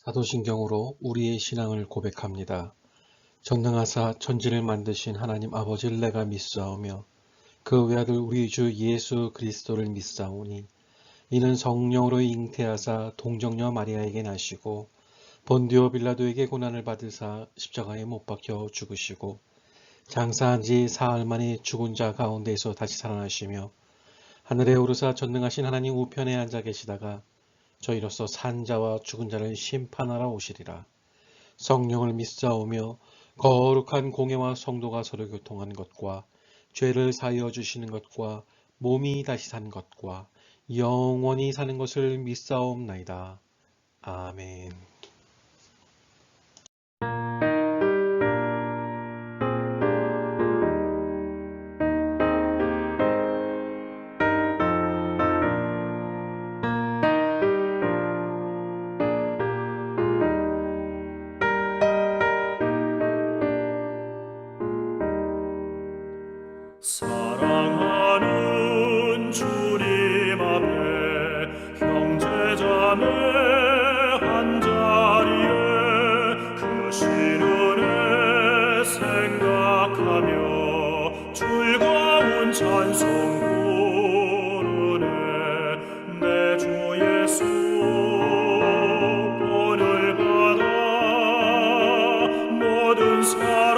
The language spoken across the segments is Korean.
사도신경으로 우리의 신앙을 고백합니다. 전능하사 천지를 만드신 하나님 아버지를 내가 믿사오며 그 외아들 우리 주 예수 그리스도를 믿사오니 이는 성령으로 잉태하사 동정녀 마리아에게 나시고 본디오 빌라도에게 고난을 받으사 십자가에 못 박혀 죽으시고 장사한 지 사흘 만에 죽은 자 가운데에서 다시 살아나시며 하늘에 오르사 전능하신 하나님 우편에 앉아 계시다가 저희로서 산 자와 죽은 자를 심판하러 오시리라. 성령을 믿사오며 거룩한 공예와 성도가 서로 교통한 것과 죄를 사하여 주시는 것과 몸이 다시 산 것과 영원히 사는 것을 믿사옵나이다. 아멘. 사랑하는 주님 앞에 형제자매 한자리에 그 시련에 생각하며 즐거운 찬송 부르네. 내 주 예수 본을 받아 모든 사람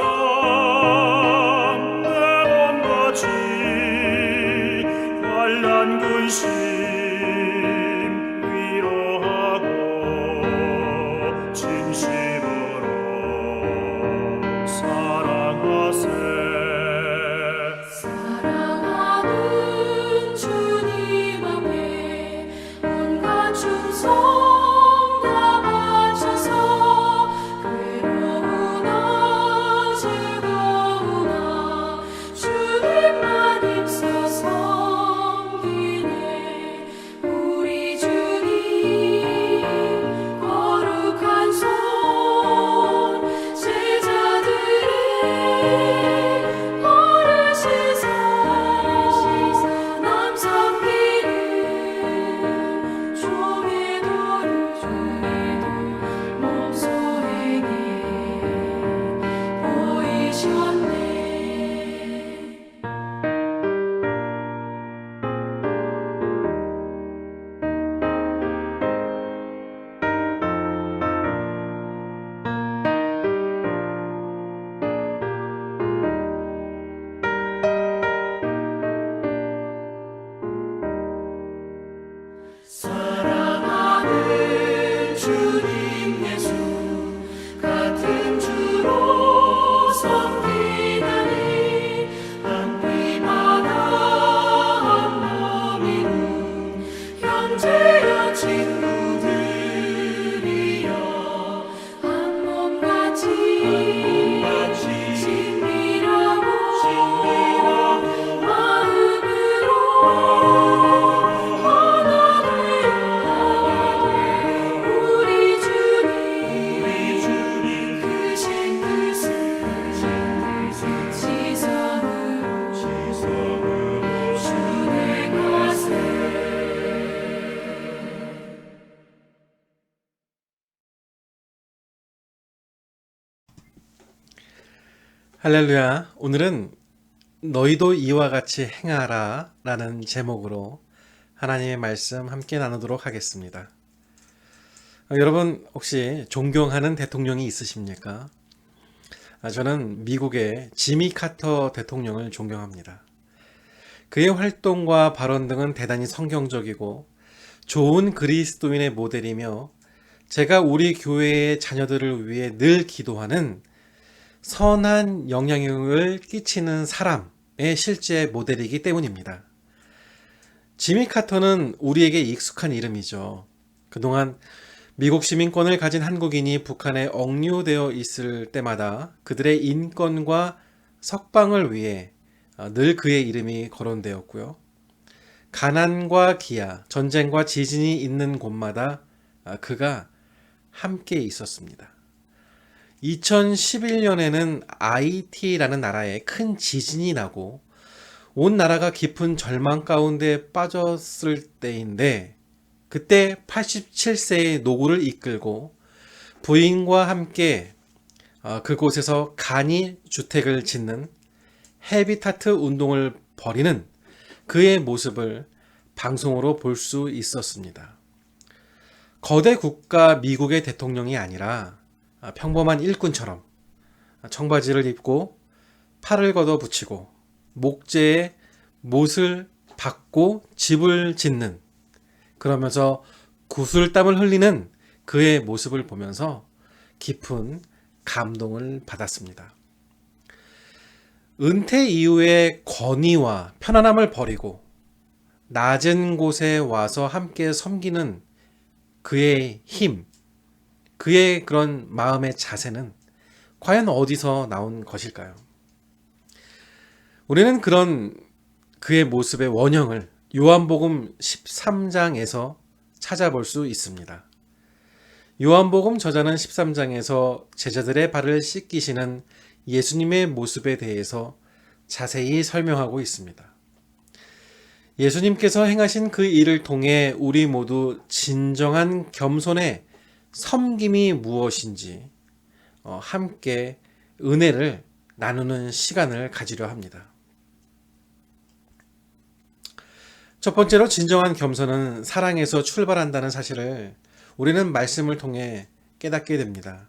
환난 근심 위로하고 진심으로 사랑하세. 사랑하는 주님 앞에 온갖 충성 다 바쳐서 괴로우나 즐거우나 주님만 힘써서 우리 주님 거룩한 손 제자들의 벌을 씻어 남 섬기는 종의 도를 몸소에게 보이셨네. 사랑하는 주님 예수 같은 주로 섬기나니 한 피마다 한 몸이군 형제여 친구들이여 한 몸같이 친밀하고 마음으로 우리 주님 크신 뜻을 지성으로 준행하세. 할렐루야. 오늘은 너희도 이와 같이 행하라 라는 제목으로 하나님의 말씀 함께 나누도록 하겠습니다. 여러분 혹시 존경하는 대통령이 있으십니까? 저는 미국의 지미 카터 대통령을 존경합니다. 그의 활동과 발언 등은 대단히 성경적이고 좋은 그리스도인의 모델이며 제가 우리 교회의 자녀들을 위해 늘 기도하는 선한 영향력을 끼치는 사람의 실제 모델이기 때문입니다. 지미 카터는 우리에게 익숙한 이름이죠. 그동안 미국 시민권을 가진 한국인이 북한에 억류되어 있을 때마다 그들의 인권과 석방을 위해 늘 그의 이름이 거론되었고요. 가난과 기아, 전쟁과 지진이 있는 곳마다 그가 함께 있었습니다. 2011년에는 IT라는 나라에 큰 지진이 나고 온 나라가 깊은 절망 가운데 빠졌을 때인데, 그때 87세의 노구를 이끌고 부인과 함께 그곳에서 간이 주택을 짓는 헤비타트 운동을 벌이는 그의 모습을 방송으로 볼 수 있었습니다. 거대 국가 미국의 대통령이 아니라 평범한 일꾼처럼 청바지를 입고 팔을 걷어 붙이고 목재에 못을 박고 집을 짓는, 그러면서 구슬땀을 흘리는 그의 모습을 보면서 깊은 감동을 받았습니다. 은퇴 이후의 권위와 편안함을 버리고 낮은 곳에 와서 함께 섬기는 그의 힘, 그의 그런 마음의 자세는 과연 어디서 나온 것일까요? 우리는 그런 그의 모습의 원형을 요한복음 13장에서 찾아볼 수 있습니다. 요한복음 저자는 13장에서 제자들의 발을 씻기시는 예수님의 모습에 대해서 자세히 설명하고 있습니다. 예수님께서 행하신 그 일을 통해 우리 모두 진정한 겸손의 섬김이 무엇인지 함께 은혜를 나누는 시간을 가지려 합니다. 첫 번째로, 진정한 겸손은 사랑에서 출발한다는 사실을 우리는 말씀을 통해 깨닫게 됩니다.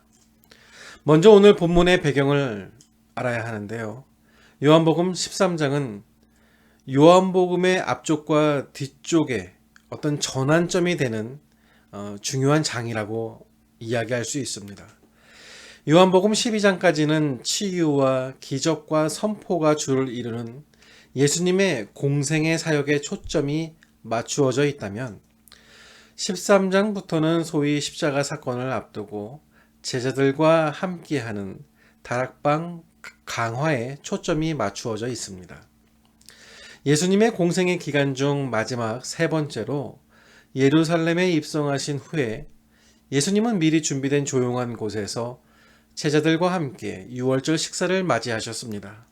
먼저 오늘 본문의 배경을 알아야 하는데요. 요한복음 13장은 요한복음의 앞쪽과 뒤쪽에 어떤 전환점이 되는 중요한 장이라고 이야기할 수 있습니다. 요한복음 12장까지는 치유와 기적과 선포가 주를 이루는 예수님의 공생의 사역에 초점이 맞추어져 있다면, 13장부터는 소위 십자가 사건을 앞두고 제자들과 함께하는 다락방 강화에 초점이 맞추어져 있습니다. 예수님의 공생의 기간 중 마지막 세 번째로 예루살렘에 입성하신 후에 예수님은 미리 준비된 조용한 곳에서 제자들과 함께 유월절 식사를 맞이하셨습니다.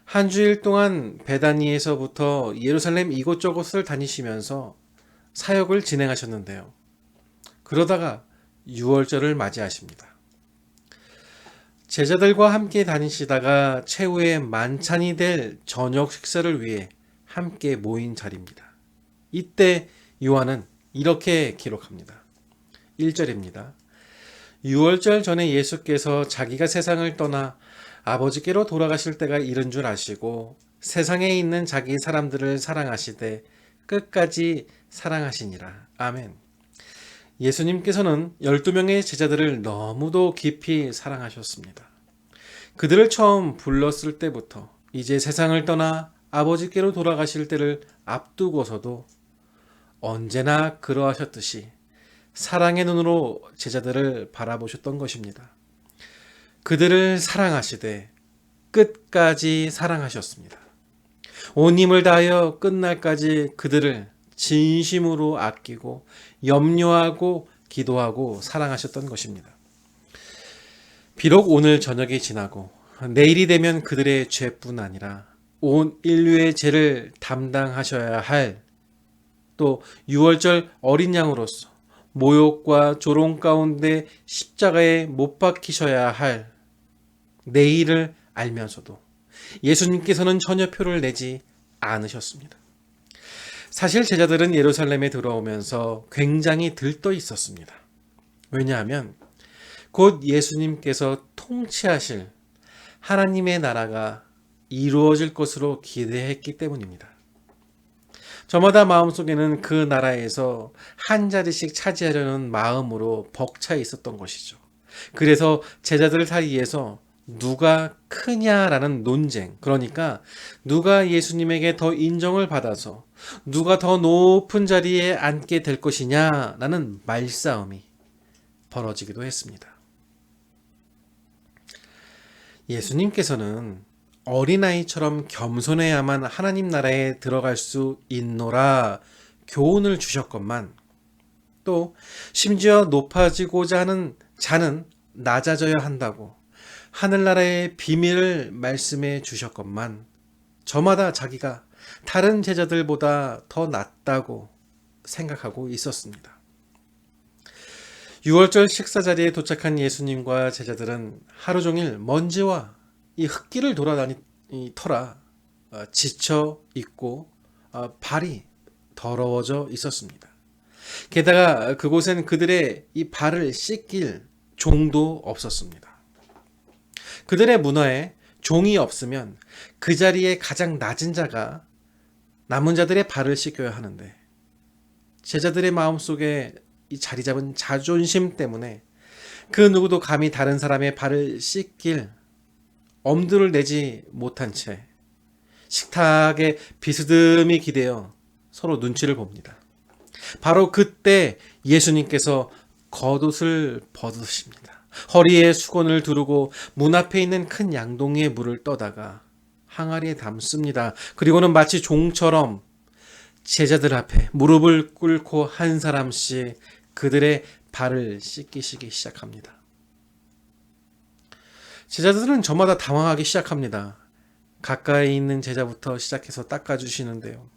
한 주일 동안 베다니에서부터 예루살렘 이곳저곳을 다니시면서 사역을 진행하셨는데요. 그러다가 유월절을 맞이하십니다. 제자들과 함께 다니시다가 최후의 만찬이 될 저녁 식사를 위해 함께 모인 자리입니다. 이때 요한은 이렇게 기록합니다. 1절입니다. 유월절 전에 예수께서 자기가 세상을 떠나 아버지께로 돌아가실 때가 이른 줄 아시고 세상에 있는 자기 사람들을 사랑하시되 끝까지 사랑하시니라. 아멘. 예수님께서는 12명의 제자들을 너무도 깊이 사랑하셨습니다. 그들을 처음 불렀을 때부터 이제 세상을 떠나 아버지께로 돌아가실 때를 앞두고서도 언제나 그러하셨듯이 사랑의 눈으로 제자들을 바라보셨던 것입니다. 그들을 사랑하시되 끝까지 사랑하셨습니다. 온 힘을 다하여 끝날까지 그들을 진심으로 아끼고 염려하고 기도하고 사랑하셨던 것입니다. 비록 오늘 저녁이 지나고 내일이 되면 그들의 죄뿐 아니라 온 인류의 죄를 담당하셔야 할, 또 유월절 어린 양으로서 모욕과 조롱 가운데 십자가에 못 박히셔야 할 내일을 알면서도 예수님께서는 전혀 표를 내지 않으셨습니다. 사실 제자들은 예루살렘에 들어오면서 굉장히 들떠 있었습니다. 왜냐하면 곧 예수님께서 통치하실 하나님의 나라가 이루어질 것으로 기대했기 때문입니다. 저마다 마음속에는 그 나라에서 한 자리씩 차지하려는 마음으로 벅차 있었던 것이죠. 그래서 제자들 사이에서 누가 크냐라는 논쟁, 그러니까 누가 예수님에게 더 인정을 받아서 누가 더 높은 자리에 앉게 될 것이냐라는 말싸움이 벌어지기도 했습니다. 예수님께서는 어린아이처럼 겸손해야만 하나님 나라에 들어갈 수 있노라 교훈을 주셨건만, 또 심지어 높아지고자 하는 자는 낮아져야 한다고 하늘나라의 비밀을 말씀해 주셨건만, 저마다 자기가 다른 제자들보다 더 낫다고 생각하고 있었습니다. 유월절 식사 자리에 도착한 예수님과 제자들은 하루 종일 먼지와 이 흙길을 돌아다니더라 지쳐 있고 발이 더러워져 있었습니다. 게다가 그곳엔 그들의 이 발을 씻길 종도 없었습니다. 그들의 문화에 종이 없으면 그 자리에 가장 낮은 자가 남은 자들의 발을 씻겨야 하는데 제자들의 마음속에 이 자리 잡은 자존심 때문에 그 누구도 감히 다른 사람의 발을 씻길 엄두를 내지 못한 채 식탁에 비스듬히 기대어 서로 눈치를 봅니다. 바로 그때 예수님께서 겉옷을 벗으십니다. 허리에 수건을 두르고 문 앞에 있는 큰 양동이에 물을 떠다가 항아리에 담습니다. 그리고는 마치 종처럼 제자들 앞에 무릎을 꿇고 한 사람씩 그들의 발을 씻기시기 시작합니다. 제자들은 저마다 당황하기 시작합니다. 가까이 있는 제자부터 시작해서 닦아주시는데요.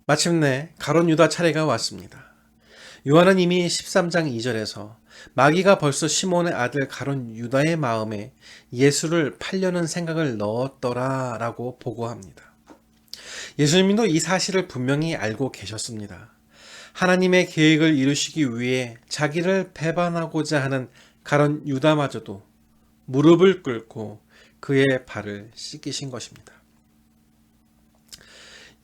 마침내 가룟 유다 차례가 왔습니다. 요한은 이미 13장 2절에서 마귀가 벌써 시몬의 아들 가룟 유다의 마음에 예수를 팔려는 생각을 넣었더라 라고 보고합니다. 예수님도 이 사실을 분명히 알고 계셨습니다. 하나님의 계획을 이루시기 위해 자기를 배반하고자 하는 가룟 유다마저도 무릎을 꿇고 그의 발을 씻기신 것입니다.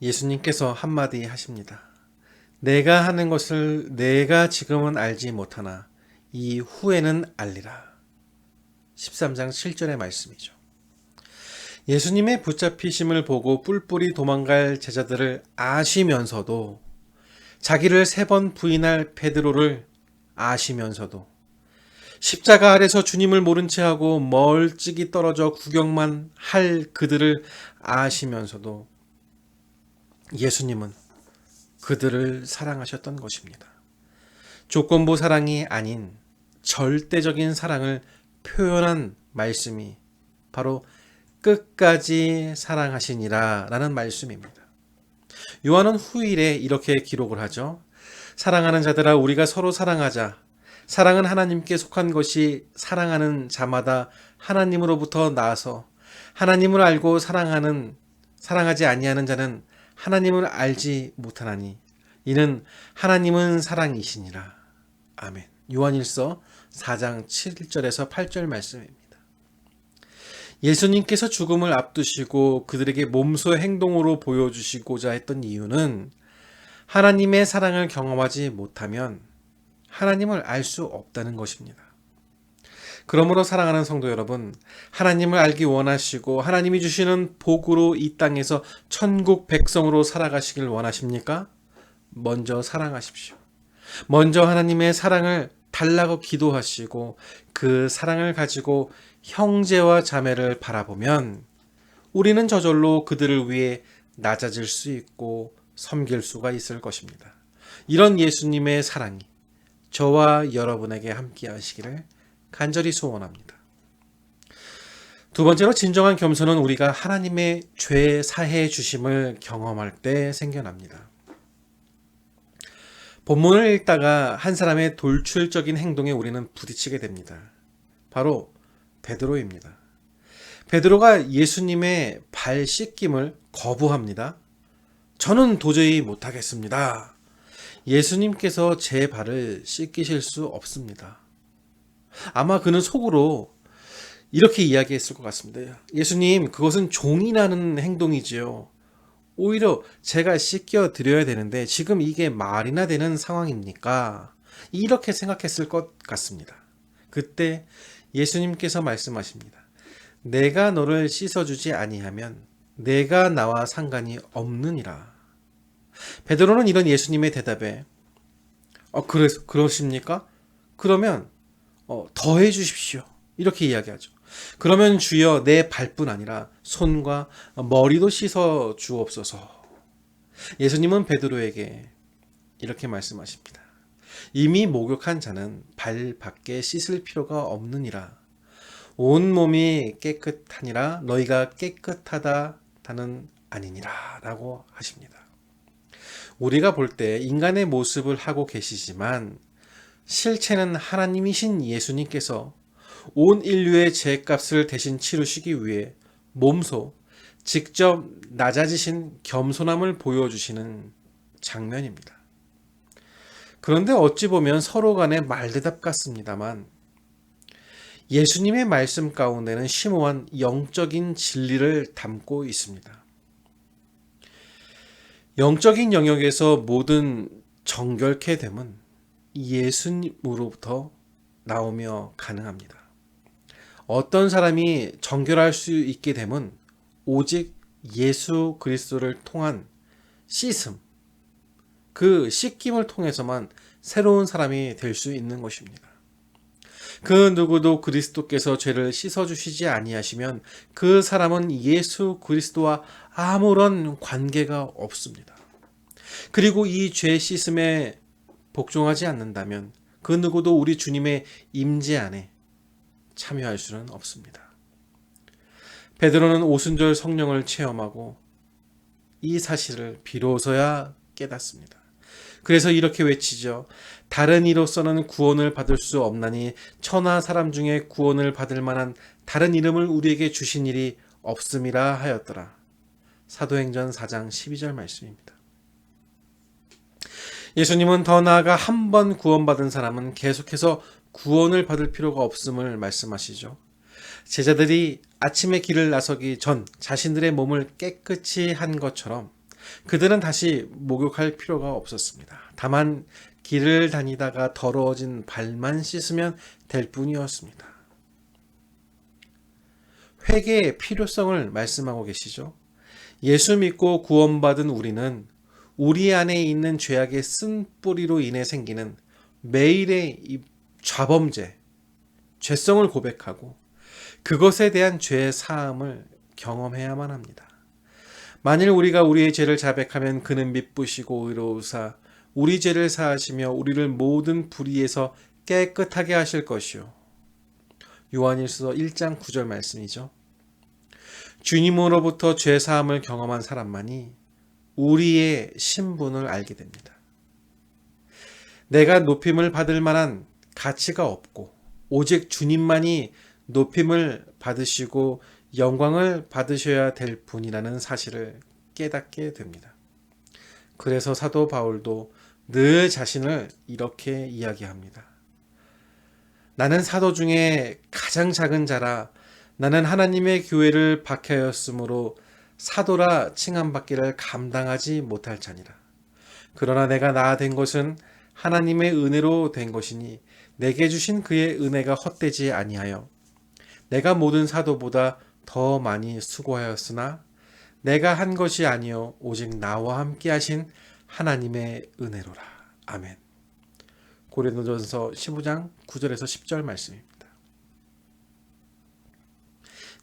예수님께서 한마디 하십니다. 내가 하는 것을 내가 지금은 알지 못하나 이후에는 알리라. 13장 7절의 말씀이죠. 예수님의 붙잡히심을 보고 뿔뿔이 도망갈 제자들을 아시면서도 자기를 3번 부인할 베드로를 아시면서도 십자가 아래서 주님을 모른 채 하고 멀찍이 떨어져 구경만 할 그들을 아시면서도 예수님은 그들을 사랑하셨던 것입니다. 조건부 사랑이 아닌 절대적인 사랑을 표현한 말씀이 바로 끝까지 사랑하시니라 라는 말씀입니다. 요한은 후일에 이렇게 기록을 하죠. 사랑하는 자들아 우리가 서로 사랑하자. 사랑은 하나님께 속한 것이 사랑하는 자마다 하나님으로부터 나서 하나님을 알고 사랑하지 아니하는 자는 하나님을 알지 못하나니 이는 하나님은 사랑이시니라. 아멘. 요한일서 4장 7절에서 8절 말씀입니다. 예수님께서 죽음을 앞두시고 그들에게 몸소 행동으로 보여주시고자 했던 이유는 하나님의 사랑을 경험하지 못하면 하나님을 알 수 없다는 것입니다. 그러므로 사랑하는 성도 여러분, 하나님을 알기 원하시고 하나님이 주시는 복으로 이 땅에서 천국 백성으로 살아가시길 원하십니까? 먼저 사랑하십시오. 먼저 하나님의 사랑을 달라고 기도하시고 그 사랑을 가지고 형제와 자매를 바라보면 우리는 저절로 그들을 위해 낮아질 수 있고 섬길 수가 있을 것입니다. 이런 예수님의 사랑이 저와 여러분에게 함께 하시기를 간절히 소원합니다. 두 번째로 진정한 겸손은 우리가 하나님의 죄 사해 주심을 경험할 때 생겨납니다. 본문을 읽다가 한 사람의 돌출적인 행동에 우리는 부딪히게 됩니다. 바로 베드로입니다. 베드로가 예수님의 발 씻김을 거부합니다. 저는 도저히 못하겠습니다. 예수님께서 제 발을 씻기실 수 없습니다. 아마 그는 속으로 이렇게 이야기했을 것 같습니다. 예수님, 그것은 종이 나는 행동이지요. 오히려 제가 씻겨 드려야 되는데 지금 이게 말이나 되는 상황입니까? 이렇게 생각했을 것 같습니다. 그때 예수님께서 말씀하십니다. 내가 너를 씻어주지 아니하면 내가 나와 상관이 없느니라. 베드로는 이런 예수님의 대답에 그러십니까? 그러면 더 해주십시오. 이렇게 이야기하죠. 그러면 주여 내 발뿐 아니라 손과 머리도 씻어 주옵소서. 예수님은 베드로에게 이렇게 말씀하십니다. 이미 목욕한 자는 발 밖에 씻을 필요가 없느니라. 온 몸이 깨끗하니라 너희가 깨끗하다는 아니니라 라고 하십니다. 우리가 볼 때 인간의 모습을 하고 계시지만 실체는 하나님이신 예수님께서 온 인류의 죄값을 대신 치르시기 위해 몸소 직접 낮아지신 겸손함을 보여주시는 장면입니다. 그런데 어찌 보면 서로 간의 말대답 같습니다만 예수님의 말씀 가운데는 심오한 영적인 진리를 담고 있습니다. 영적인 영역에서 모든 정결케 됨은 예수님으로부터 나오며 가능합니다. 어떤 사람이 정결할 수 있게 됨은 오직 예수 그리스도를 통한 씻음, 그 씻김을 통해서만 새로운 사람이 될 수 있는 것입니다. 그 누구도 그리스도께서 죄를 씻어주시지 아니하시면 그 사람은 예수 그리스도와 아무런 관계가 없습니다. 그리고 이 죄 씻음에 복종하지 않는다면 그 누구도 우리 주님의 임재 안에 참여할 수는 없습니다. 베드로는 오순절 성령을 체험하고 이 사실을 비로소야 깨닫습니다. 그래서 이렇게 외치죠. 다른 이로서는 구원을 받을 수 없나니 천하 사람 중에 구원을 받을 만한 다른 이름을 우리에게 주신 일이 없음이라 하였더라. 사도행전 4장 12절 말씀입니다. 예수님은 더 나아가 한 번 구원받은 사람은 계속해서 구원을 받을 필요가 없음을 말씀하시죠. 제자들이 아침에 길을 나서기 전 자신들의 몸을 깨끗이 한 것처럼 그들은 다시 목욕할 필요가 없었습니다. 다만 길을 다니다가 더러워진 발만 씻으면 될 뿐이었습니다. 회개의 필요성을 말씀하고 계시죠. 예수 믿고 구원받은 우리는 우리 안에 있는 죄악의 쓴뿌리로 인해 생기는 매일의 이 좌범죄, 죄성을 고백하고 그것에 대한 죄의 사함을 경험해야만 합니다. 만일 우리가 우리의 죄를 자백하면 그는 미쁘시고 의로우사 우리 죄를 사하시며 우리를 모든 불의에서 깨끗하게 하실 것이요. 요한일서 1장 9절 말씀이죠. 주님으로부터 죄 사함을 경험한 사람만이 우리의 신분을 알게 됩니다. 내가 높임을 받을 만한 가치가 없고 오직 주님만이 높임을 받으시고 영광을 받으셔야 될 분이라는 사실을 깨닫게 됩니다. 그래서 사도 바울도 늘 자신을 이렇게 이야기합니다. 나는 사도 중에 가장 작은 자라 나는 하나님의 교회를 박해하였으므로 사도라 칭함받기를 감당하지 못할 자니라. 그러나 내가 나아된 것은 하나님의 은혜로 된 것이니 내게 주신 그의 은혜가 헛되지 아니하여 내가 모든 사도보다 더 많이 수고하였으나 내가 한 것이 아니요 오직 나와 함께 하신 하나님의 은혜로라. 아멘. 고린도전서 15장 9절에서 10절 말씀입니다.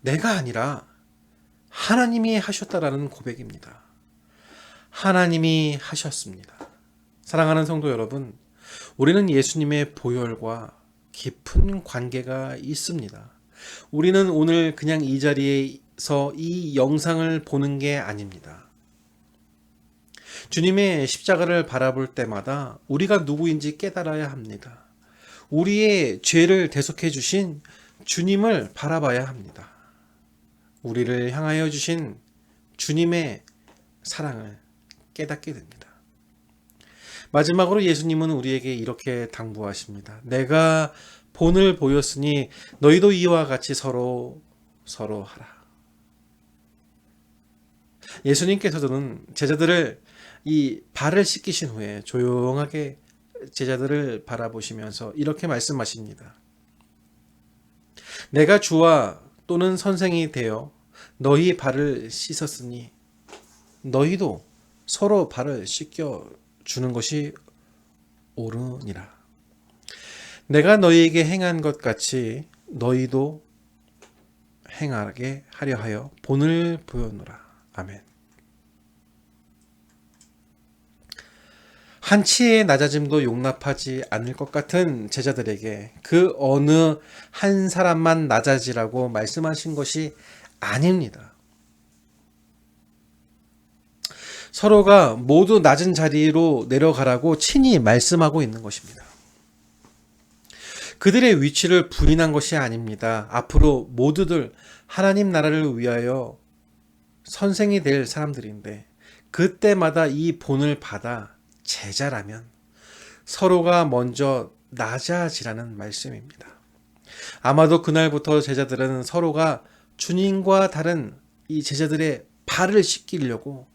내가 아니라 하나님이 하셨다라는 고백입니다. 하나님이 하셨습니다. 사랑하는 성도 여러분, 우리는 예수님의 보혈과 깊은 관계가 있습니다. 우리는 오늘 그냥 이 자리에서 이 영상을 보는 게 아닙니다. 주님의 십자가를 바라볼 때마다 우리가 누구인지 깨달아야 합니다. 우리의 죄를 대속해 주신 주님을 바라봐야 합니다. 우리를 향하여 주신 주님의 사랑을 깨닫게 됩니다. 마지막으로 예수님은 우리에게 이렇게 당부하십니다. 내가 본을 보였으니 너희도 이와 같이 서로 하라. 예수님께서는 제자들을 이 발을 씻기신 후에 조용하게 제자들을 바라보시면서 이렇게 말씀하십니다. 내가 주와 또는 선생이 되어 너희 발을 씻었으니 너희도 서로 발을 씻겨 주는 것이 옳으니라. 내가 너희에게 행한 것 같이 너희도 행하게 하려 하여 본을 보였노라. 아멘. 한치의 낮아짐도 용납하지 않을 것 같은 제자들에게 그 어느 한 사람만 낮아지라고 말씀하신 것이 아닙니다. 서로가 모두 낮은 자리로 내려가라고 친히 말씀하고 있는 것입니다. 그들의 위치를 부인한 것이 아닙니다. 앞으로 모두들 하나님 나라를 위하여 선생이 될 사람들인데 그때마다 이 본을 받아 제자라면 서로가 먼저 낮아지라는 말씀입니다. 아마도 그날부터 제자들은 서로가 주님과 다른 이 제자들의 발을 씻기려고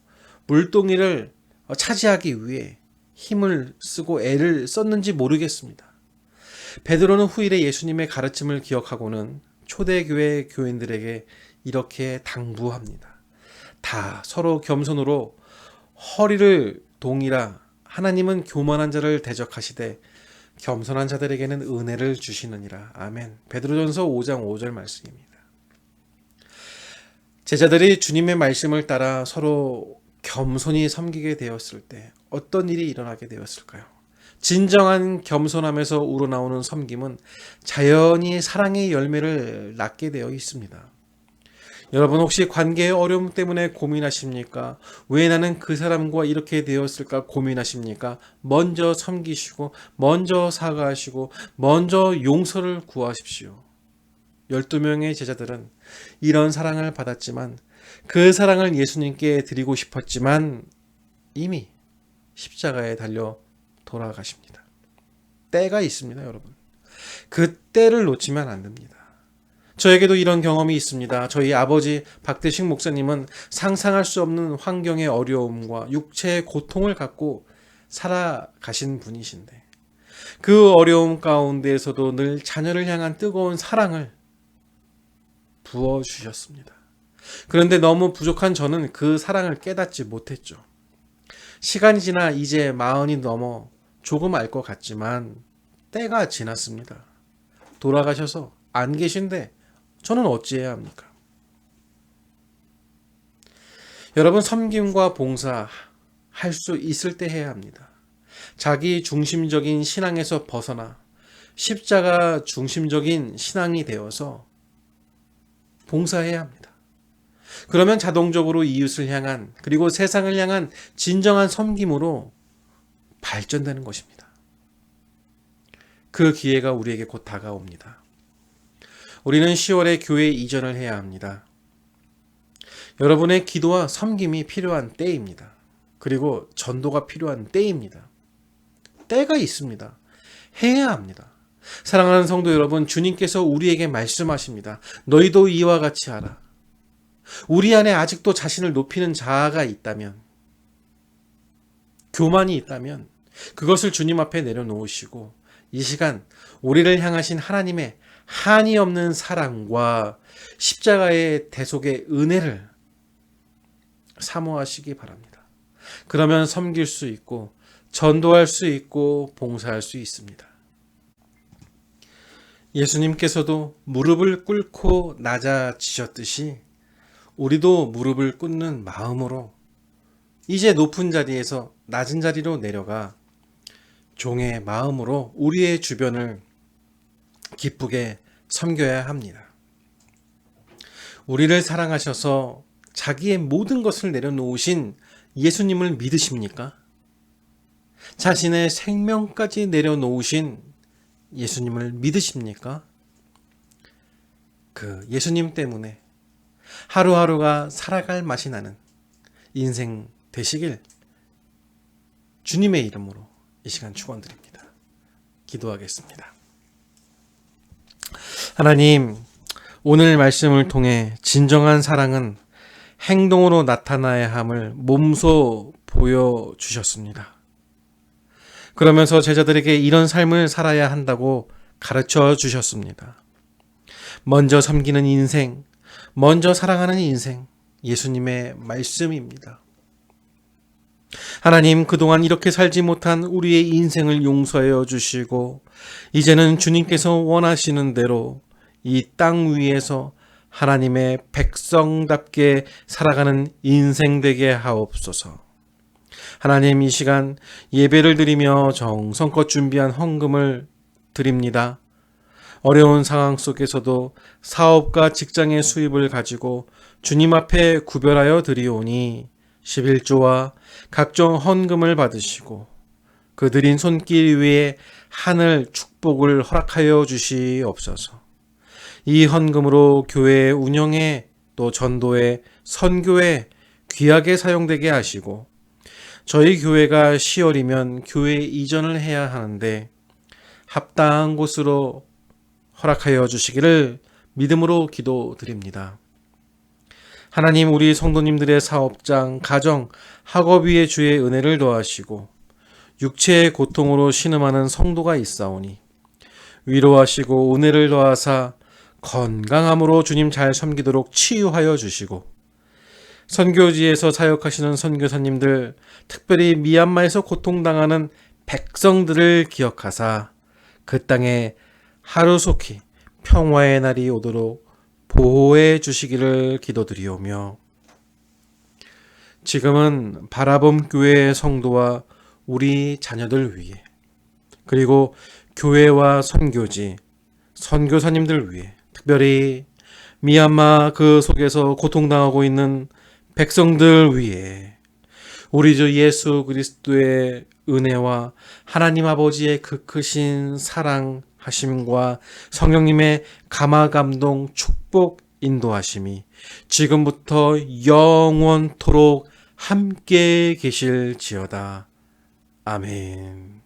물동이를 차지하기 위해 힘을 쓰고 애를 썼는지 모르겠습니다. 베드로는 후일에 예수님의 가르침을 기억하고는 초대교회 교인들에게 이렇게 당부합니다. 다 서로 겸손으로 허리를 동이라 하나님은 교만한 자를 대적하시되 겸손한 자들에게는 은혜를 주시느니라. 아멘. 베드로전서 5장 5절 말씀입니다. 제자들이 주님의 말씀을 따라 서로 겸손히 섬기게 되었을 때 어떤 일이 일어나게 되었을까요? 진정한 겸손함에서 우러나오는 섬김은 자연히 사랑의 열매를 낳게 되어 있습니다. 여러분 혹시 관계의 어려움 때문에 고민하십니까? 왜 나는 그 사람과 이렇게 되었을까 고민하십니까? 먼저 섬기시고 먼저 사과하시고 먼저 용서를 구하십시오. 12명의 제자들은 이런 사랑을 받았지만 그 사랑을 예수님께 드리고 싶었지만 이미 십자가에 달려 돌아가십니다. 때가 있습니다, 여러분. 그 때를 놓치면 안 됩니다. 저에게도 이런 경험이 있습니다. 저희 아버지 박대식 목사님은 상상할 수 없는 환경의 어려움과 육체의 고통을 갖고 살아가신 분이신데 그 어려움 가운데에서도 늘 자녀를 향한 뜨거운 사랑을 부어주셨습니다. 그런데 너무 부족한 저는 그 사랑을 깨닫지 못했죠. 시간이 지나 이제 40이 넘어 조금 알 것 같지만 때가 지났습니다. 돌아가셔서 안 계신데 저는 어찌해야 합니까? 여러분, 섬김과 봉사 할 수 있을 때 해야 합니다. 자기 중심적인 신앙에서 벗어나 십자가 중심적인 신앙이 되어서 봉사해야 합니다. 그러면 자동적으로 이웃을 향한 그리고 세상을 향한 진정한 섬김으로 발전되는 것입니다. 그 기회가 우리에게 곧 다가옵니다. 우리는 10월에 교회 이전을 해야 합니다. 여러분의 기도와 섬김이 필요한 때입니다. 그리고 전도가 필요한 때입니다. 때가 있습니다. 해야 합니다. 사랑하는 성도 여러분, 주님께서 우리에게 말씀하십니다. 너희도 이와 같이 하라. 우리 안에 아직도 자신을 높이는 자아가 있다면, 교만이 있다면 그것을 주님 앞에 내려놓으시고 이 시간 우리를 향하신 하나님의 한이 없는 사랑과 십자가의 대속의 은혜를 사모하시기 바랍니다. 그러면 섬길 수 있고 전도할 수 있고 봉사할 수 있습니다. 예수님께서도 무릎을 꿇고 낮아지셨듯이 우리도 무릎을 꿇는 마음으로 이제 높은 자리에서 낮은 자리로 내려가 종의 마음으로 우리의 주변을 기쁘게 섬겨야 합니다. 우리를 사랑하셔서 자기의 모든 것을 내려놓으신 예수님을 믿으십니까? 자신의 생명까지 내려놓으신 예수님을 믿으십니까? 그 예수님 때문에 하루하루가 살아갈 맛이 나는 인생 되시길 주님의 이름으로 이 시간 축원드립니다. 기도하겠습니다. 하나님, 오늘 말씀을 통해 진정한 사랑은 행동으로 나타나야 함을 몸소 보여주셨습니다. 그러면서 제자들에게 이런 삶을 살아야 한다고 가르쳐 주셨습니다. 먼저 섬기는 인생, 먼저 사랑하는 인생, 예수님의 말씀입니다. 하나님, 그동안 이렇게 살지 못한 우리의 인생을 용서하여 주시고 이제는 주님께서 원하시는 대로 이 땅 위에서 하나님의 백성답게 살아가는 인생 되게 하옵소서. 하나님, 이 시간 예배를 드리며 정성껏 준비한 헌금을 드립니다. 어려운 상황 속에서도 사업과 직장의 수입을 가지고 주님 앞에 구별하여 드리오니 11조와 각종 헌금을 받으시고 그 느린 손길 위에 하늘 축복을 허락하여 주시옵소서. 이 헌금으로 교회 운영에 또 전도에 선교에 귀하게 사용되게 하시고 저희 교회가 10월이면 교회 이전을 해야 하는데 합당한 곳으로 허락하여 주시기를 믿음으로 기도드립니다. 하나님, 우리 성도님들의 사업장, 가정, 학업 위에 주의 은혜를 더하시고 육체의 고통으로 신음하는 성도가 있사오니 위로하시고 은혜를 더하사 건강함으로 주님 잘 섬기도록 치유하여 주시고 선교지에서 사역하시는 선교사님들, 특별히 미얀마에서 고통당하는 백성들을 기억하사 그 땅에 하루속히 평화의 날이 오도록 보호해 주시기를 기도드리오며 지금은 바라봄 교회의 성도와 우리 자녀들 위해 그리고 교회와 선교지, 선교사님들 위해 특별히 미얀마 그 속에서 고통당하고 있는 백성들 위해 우리 주 예수 그리스도의 은혜와 하나님 아버지의 그 크신 사랑하심과 성령님의 감화감동 축복 인도하심이 지금부터 영원토록 함께 계실지어다. 아멘.